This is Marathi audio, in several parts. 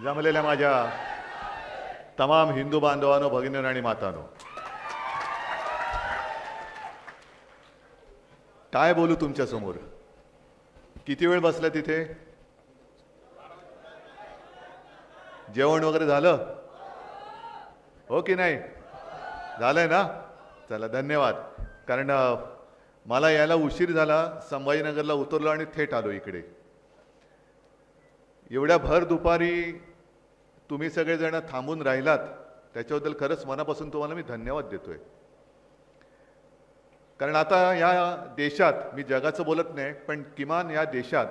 जमलेल्या माझ्या तमाम हिंदू बांधवांनो, भगिनींनो आणि मातांनो, काय बोलू तुमच्या समोर? किती वेळ बसला तिथे? जेवण वगैरे झालं हो की नाही? झालंय ना? चला धन्यवाद. कारण मला यायला उशीर झाला, संभाजीनगरला उतरलो आणि थेट आलो इकडे. एवढ्या भर दुपारी तुम्ही सगळेजण थांबून राहिलात त्याच्याबद्दल खरंच मनापासून तुम्हाला मी धन्यवाद देतोय. कारण आता या देशात, मी जगाचं बोलत नाही, पण किमान या देशात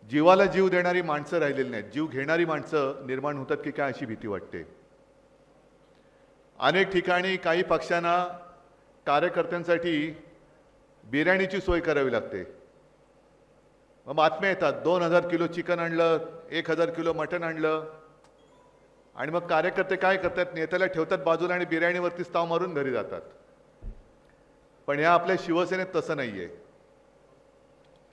जीवाला जीव देणारी माणसं राहिलेली नाहीत. जीव घेणारी माणसं निर्माण होतात की काय अशी भीती वाटते. अनेक ठिकाणी काही पक्षांना कार्यकर्त्यांसाठी बिर्याणीची सोय करावी लागते. मग बातम्या येतात 2000 किलो चिकन आणलं, 1000 किलो मटण आणलं, आणि मग कार्यकर्ते काय करतात? नेत्याला ठेवतात बाजूला आणि बिर्याणीवरतीच ताव मारून घरी जातात. पण या आपल्या शिवसेनेत तसं नाहीये.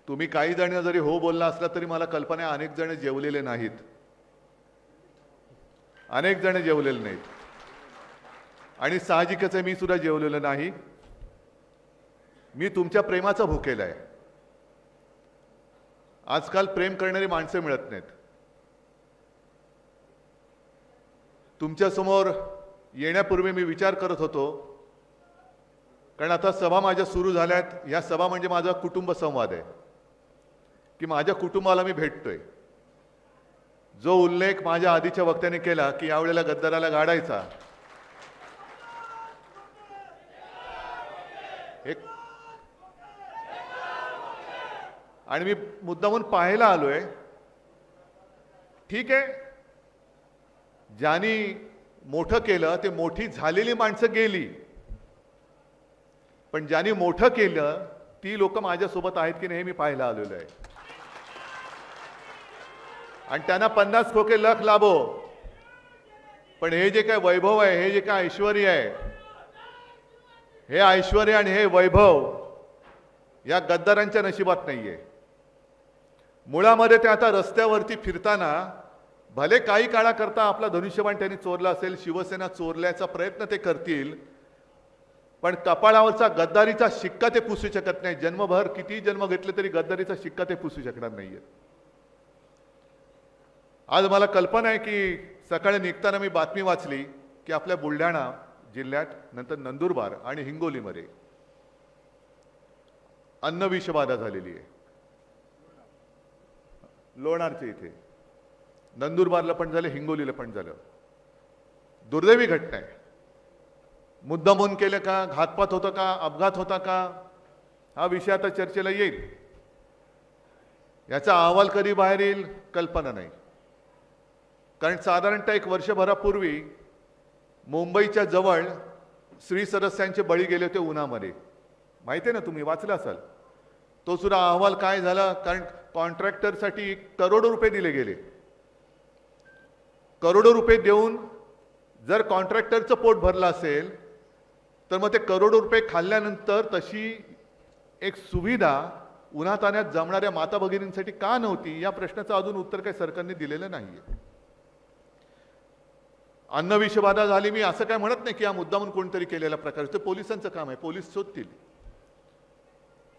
तुम्ही काही जण जरी हो बोलला असला तरी मला कल्पना आहे अनेक जण जेवलेले नाहीत, अनेक जण जेवलेले नाहीत, आणि साहजिकच आहे मी सुद्धा जेवलेलो नाही. मी तुमच्या प्रेमाचा भुकेला आहे. आजकाल प्रेम करणारी माणसं मिळत नाहीत. तुमच्या समोर येण्यापूर्वी मी विचार करत होतो, कारण आता सभा माझ्या सुरू झाल्यात. या सभा म्हणजे माझा कुटुंब संवाद आहे की माझ्या कुटुंबाला मी भेटतोय. जो उल्लेख माझ्या आधीच्या वक्त्याने केला की यावेळेला गद्दाराला गाडायचा, एक आणि मी मुद्दामून पाहायला आलोय. ठीक आहे, ज्यांनी मोठं केलं ते मोठी झालेली माणसं गेली, पण ज्यांनी मोठं केलं ती लोक माझ्यासोबत आहेत की नाही हे मी पाहायला आलेलो आहे. आणि त्यांना 50 खोके लख लाभो, पण हे जे काय वैभव आहे, हे जे काय ऐश्वर आहे, हे ऐश्वर आणि हे वैभव या गद्दारांच्या नशिबात नाहीये. मुळामध्ये ते आता रस्त्यावरती फिरताना भले काही काळाकरता आपला धनुष्यबाण त्यांनी चोरला असेल, शिवसेना चोरल्याचा प्रयत्न ते करतील, पण कपाळावरचा गद्दारीचा शिक्का ते पुसू शकत नाही. जन्मभर किती जन्म घेतले तरी गद्दारीचा शिक्का ते पुसू शकणार नाहीये. आज मला कल्पना आहे की सकाळी निघताना मी बातमी वाचली की आपल्या बुलढाणा जिल्ह्यात, नंतर नंदुरबार आणि हिंगोलीमध्ये अन्न विषबाधा झालेली आहे. लोणारच्या इथे, नंदुरबारला पण झालं, हिंगोलीला पण झालं. दुर्दैवी घटना आहे. मुद्दामून केलं का? घातपात होता का? अपघात होता का? हा विषय आता चर्चेला येईल. याचा अहवाल कधी बाहेर येईल कल्पना नाही. कारण साधारणतः 1 वर्षभरापूर्वी मुंबईच्या जवळ श्री सदस्यांचे बळी गेले होते उन्हामध्ये. माहिती आहे ना, तुम्ही वाचलं असाल. तो सुद्धा अहवाल काय झाला? कारण कॉन्ट्रॅक्टरसाठी करोडो रुपये दिले गेले. करोडो रुपये देऊन जर कॉन्ट्रॅक्टरचं पोट भरलं असेल तर मग ते करोडो रुपये खाल्ल्यानंतर तशी एक सुविधा उन्हातान्यात जमणाऱ्या माता भगिनींसाठी का नव्हती, या प्रश्नाचं अजून उत्तर काही सरकारने दिलेलं नाहीये. अन्न विषबाधा झाली, मी असं काय म्हणत नाही की हा मुद्दामून कोणतरी केलेला प्रकार, ते पोलिसांचं काम आहे, पोलीस शोधतील.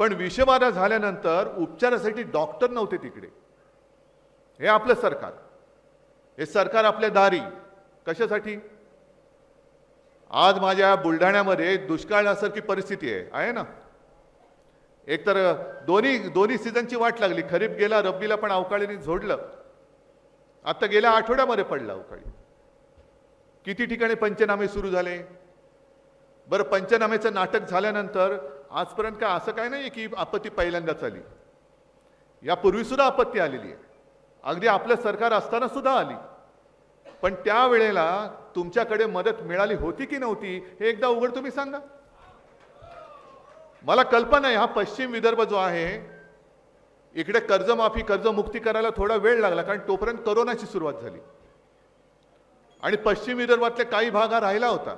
पण विषबाधा झाल्यानंतर उपचारासाठी डॉक्टर नव्हते तिकडे. हे आपलं सरकार, हे सरकार आपल्या दारी. कशासाठी? आज माझ्या बुलढाण्यामध्ये दुष्काळासारखी परिस्थिती आहे ना. एकतर दोन्ही सीझनची वाट लागली. खरीप गेला, रब्बीला पण अवकाळीने झोडलं. आता गेल्या आठवड्यामध्ये पडला अवकाळी. किती ठिकाणी पंचनामे सुरू झाले. बरं, पंचनामेचं नाटक झाल्यानंतर आजपर्यंत काय असं काय नाही की आपत्ती पहिल्यांदाच आली. यापूर्वी सुद्धा आपत्ती आलेली आहे, अगदी आपलं सरकार असताना सुद्धा आली. पण त्यावेळेला तुमच्याकडे मदत मिळाली होती की नव्हती हे एकदा उघड तुम्ही सांगा. मला कल्पना आहे हा पश्चिम विदर्भ जो आहे इकडे कर्जमाफी, कर्जमुक्ती करायला थोडा वेळ लागला, कारण तोपर्यंत कोरोनाची सुरुवात झाली आणि पश्चिम विदर्भातले काही भाग हा राहिला होता.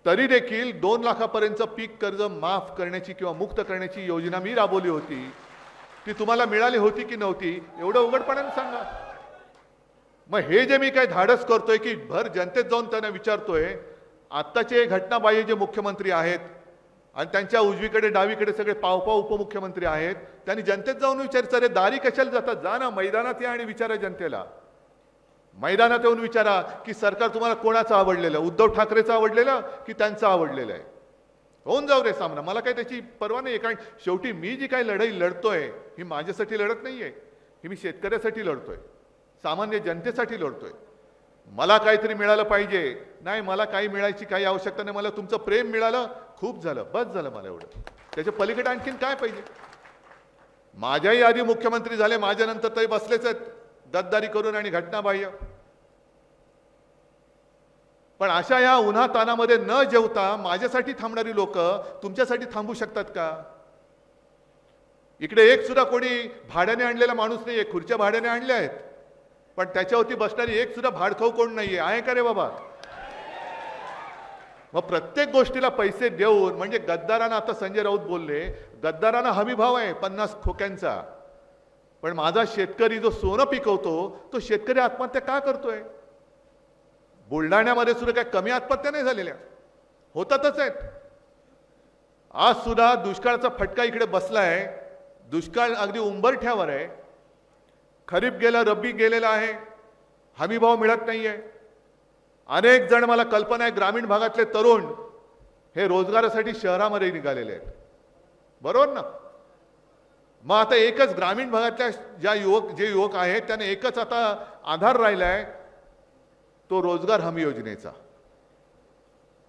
तरी देखील 2 लाखापर्यंतचं पीक कर्ज माफ करण्याची किंवा मुक्त करण्याची योजना मी राबवली होती. ती तुम्हाला मिळाली होती की नव्हती एवढं उघडपणाने सांगा. मग हे जे मी काय धाडस करतोय की भर जनतेत जाऊन त्यांना विचारतोय, आत्ताचे घटनाबाह्य जे मुख्यमंत्री आहेत आणि त्यांच्या उजवीकडे डावीकडे सगळे पावपाव उपमुख्यमंत्री आहेत, त्यांनी जनतेत जाऊन विचारायचं, अरे दारी कशाला जातात, जा ना मैदानात या आणि विचारा जनतेला. मैदानात येऊन विचारा की सरकार तुम्हाला कोणाचं आवडलेलं, उद्धव ठाकरेचं आवडलेलं की त्यांचं आवडलेलं आहे. होऊन जाऊ रे सामना, मला काही त्याची पर्वा नाही आहे. कारण शेवटी मी जी काही लढाई लढतोय ही माझ्यासाठी लढत नाहीये, ही मी शेतकऱ्यासाठी लढतोय, सामान्य जनतेसाठी लढतोय. मला काहीतरी मिळालं पाहिजे, नाही मला काही मिळायची काही आवश्यकता नाही, मला तुमचं प्रेम मिळालं खूप झालं, बस झालं मला एवढं. त्याच्या पलीकडे आणखीन काय पाहिजे. माझ्याही आधी मुख्यमंत्री झाले, माझ्यानंतर तरी बसलेच आहेत गद्दारी करून आणि घटनाबाह्य. पण अशा या उन्हा तानामध्ये न जेवता माझ्यासाठी थांबणारी लोक तुमच्यासाठी थांबू शकतात का. इकडे एक सुद्धा कोणी भाड्याने आणलेला माणूस नाहीये, खुर्च्या भाड्याने आणल्या आहेत, पण त्याच्यावरती बसणारी एक सुद्धा भाडखाऊ कोण नाहीये, आहे का रे बाबा. मग प्रत्येक गोष्टीला पैसे देऊन, म्हणजे गद्दारांना, आता संजय राऊत बोलले, गद्दारांना हमी भाव आहे 50 खोक्यांचा, पण माझा शेतकरी जो सोनं पिकवतो तो शेतकरी आत्महत्या का करतोय. बुलढाण्यामध्ये सुद्धा काय कमी आत्महत्या नाही झालेल्या, होतातच आहेत. आज सुद्धा दुष्काळाचा फटका इकडे बसलाय, दुष्काळ अगदी उंबरठ्यावर आहे. खरीप गेला, रब्बी गेलेला आहे, हमी भाव मिळत नाहीये. अनेक जण, मला कल्पना आहे, ग्रामीण भागातले तरुण हे रोजगारासाठी शहरामध्ये निघालेले आहेत, बरोबर ना. मग आता एकच ग्रामीण भागातल्या जे युवक आहेत त्यांना एकच आता आधार राहिलाय, तो रोजगार हमी योजनेचा.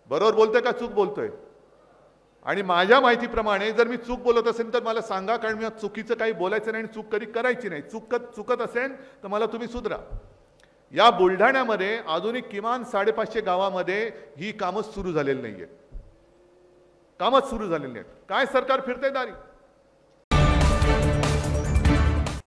बरोबर बोलतोय का चूक बोलतोय. आणि माझ्या माहितीप्रमाणे जर मी चूक बोलत असेल तर मला सांगा, कारण मी चुकीचं काही बोलायचं नाही आणि चूक कधी करायची नाही. चुकत असेल तर मला तुम्ही सुधरा. या बुलढाण्यामध्ये अजूनही किमान 550 गावामध्ये ही कामं सुरू झालेली नाहीये, कामच सुरू झालेली नाहीत. काय सरकार फिरतंय दारी.